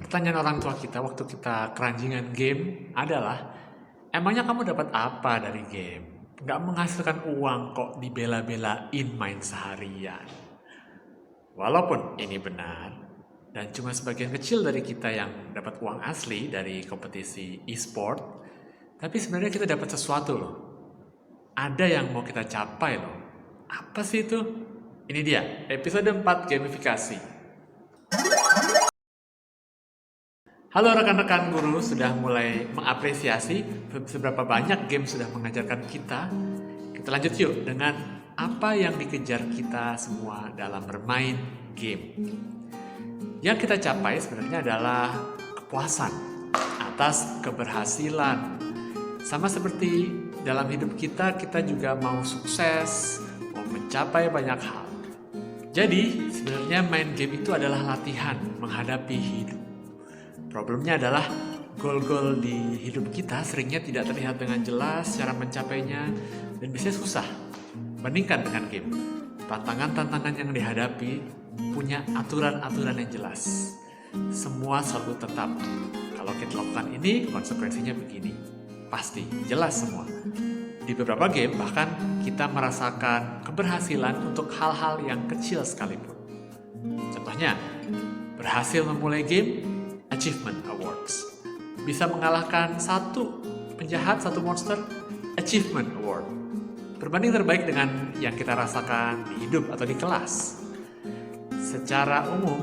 Pertanyaan orang tua kita waktu kita keranjingan game adalah, emangnya kamu dapat apa dari game? Nggak menghasilkan uang kok dibela-belain main seharian. Walaupun ini benar, dan cuma sebagian kecil dari kita yang dapat uang asli dari kompetisi e-sport, tapi sebenarnya kita dapat sesuatu loh. Ada yang mau kita capai loh. Apa sih itu? Ini dia, episode 4 gamifikasi. Halo rekan-rekan guru, sudah mulai mengapresiasi seberapa banyak game sudah mengajarkan kita. Kita lanjut yuk dengan apa yang dikejar kita semua dalam bermain game. Yang kita capai sebenarnya adalah kepuasan atas keberhasilan. Sama seperti dalam hidup kita juga mau sukses, mau mencapai banyak hal. Jadi sebenarnya main game itu adalah latihan menghadapi hidup. Problemnya adalah goal-goal di hidup kita seringnya tidak terlihat dengan jelas cara mencapainya dan biasanya susah. Bandingkan dengan game. Tantangan-tantangan yang dihadapi punya aturan-aturan yang jelas. Semua selalu tetap. Kalau kita lakukan ini, konsekuensinya begini. Pasti, jelas semua. Di beberapa game bahkan kita merasakan keberhasilan untuk hal-hal yang kecil sekalipun. Contohnya, berhasil memulai game, Achievement Awards. Bisa mengalahkan satu penjahat, satu monster, Achievement Award. Berbanding terbaik dengan yang kita rasakan di hidup atau di kelas. Secara umum,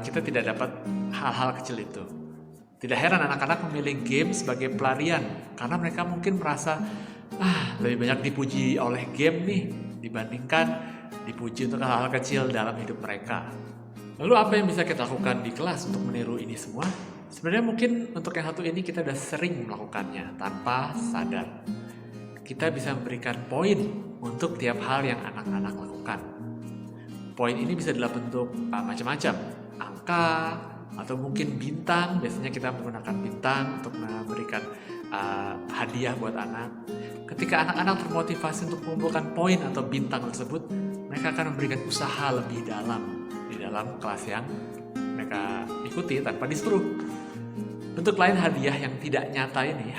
kita tidak dapat hal-hal kecil itu. Tidak heran anak-anak memilih game sebagai pelarian, karena mereka mungkin merasa, lebih banyak dipuji oleh game nih, dibandingkan dipuji untuk hal-hal kecil dalam hidup mereka. Lalu apa yang bisa kita lakukan di kelas untuk meniru ini semua? Sebenarnya mungkin untuk yang satu ini kita sudah sering melakukannya tanpa sadar. Kita bisa memberikan poin untuk tiap hal yang anak-anak lakukan. Poin ini bisa dalam bentuk macam-macam. Angka, atau mungkin bintang. Biasanya kita menggunakan bintang untuk memberikan hadiah buat anak. Ketika anak-anak termotivasi untuk mengumpulkan poin atau bintang tersebut, mereka akan memberikan usaha lebih dalam di dalam kelas yang mereka ikuti tanpa disuruh. Bentuk lain hadiah yang tidak nyata ini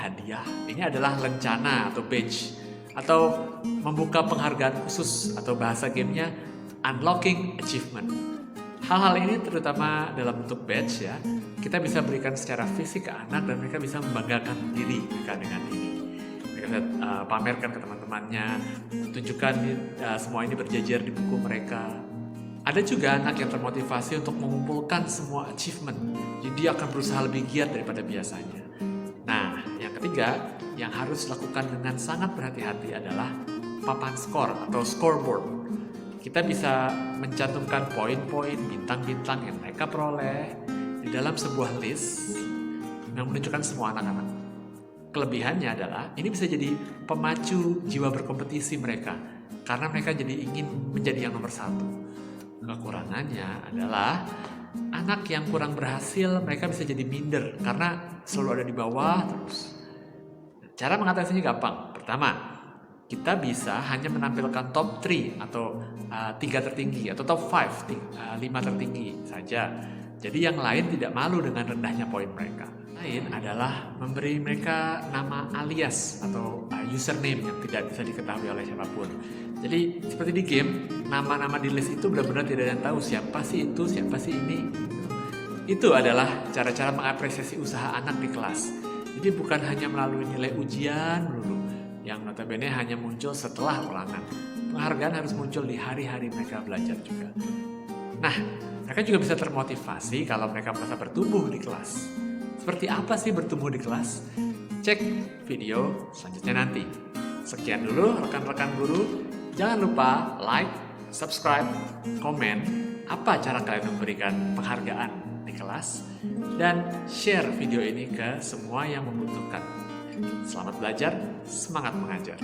adalah lencana atau badge, atau membuka penghargaan khusus atau bahasa gamenya unlocking achievement. Hal-hal ini terutama dalam bentuk badge ya, kita bisa berikan secara fisik ke anak dan mereka bisa membanggakan diri mereka dengan ini. Mereka bisa pamerkan ke teman-temannya, tunjukkan semua ini berjejer di buku mereka. Ada juga anak yang termotivasi untuk mengumpulkan semua achievement, jadi dia akan berusaha lebih giat daripada biasanya. Nah, yang ketiga, yang harus dilakukan dengan sangat berhati-hati adalah papan skor atau scoreboard. Kita bisa mencantumkan poin-poin, bintang-bintang yang mereka peroleh di dalam sebuah list yang menunjukkan semua anak-anak. Kelebihannya adalah, ini bisa jadi pemacu jiwa berkompetisi mereka, karena mereka jadi ingin menjadi yang nomor satu. Kekurangannya adalah anak yang kurang berhasil, mereka bisa jadi minder karena selalu ada di bawah terus. Cara mengatasinya gampang. Pertama, kita bisa hanya menampilkan top 3 atau 3 tertinggi atau top 5, 5 tertinggi saja. Jadi yang lain tidak malu dengan rendahnya poin mereka. Lain adalah memberi mereka nama alias atau username yang tidak bisa diketahui oleh siapapun. Jadi seperti di game, nama-nama di list itu benar-benar tidak ada yang tahu siapa sih itu, siapa sih ini. Itu adalah cara-cara mengapresiasi usaha anak di kelas. Jadi bukan hanya melalui nilai ujian dulu, yang notabene hanya muncul setelah ulangan. Penghargaan harus muncul di hari-hari mereka belajar juga. Nah, mereka juga bisa termotivasi kalau mereka merasa bertumbuh di kelas. Seperti apa sih bertumbuh di kelas? Cek video selanjutnya nanti. Sekian dulu rekan-rekan guru. Jangan lupa like, subscribe, komen apa cara kalian memberikan penghargaan di kelas, dan share video ini ke semua yang membutuhkan. Selamat belajar, semangat mengajar.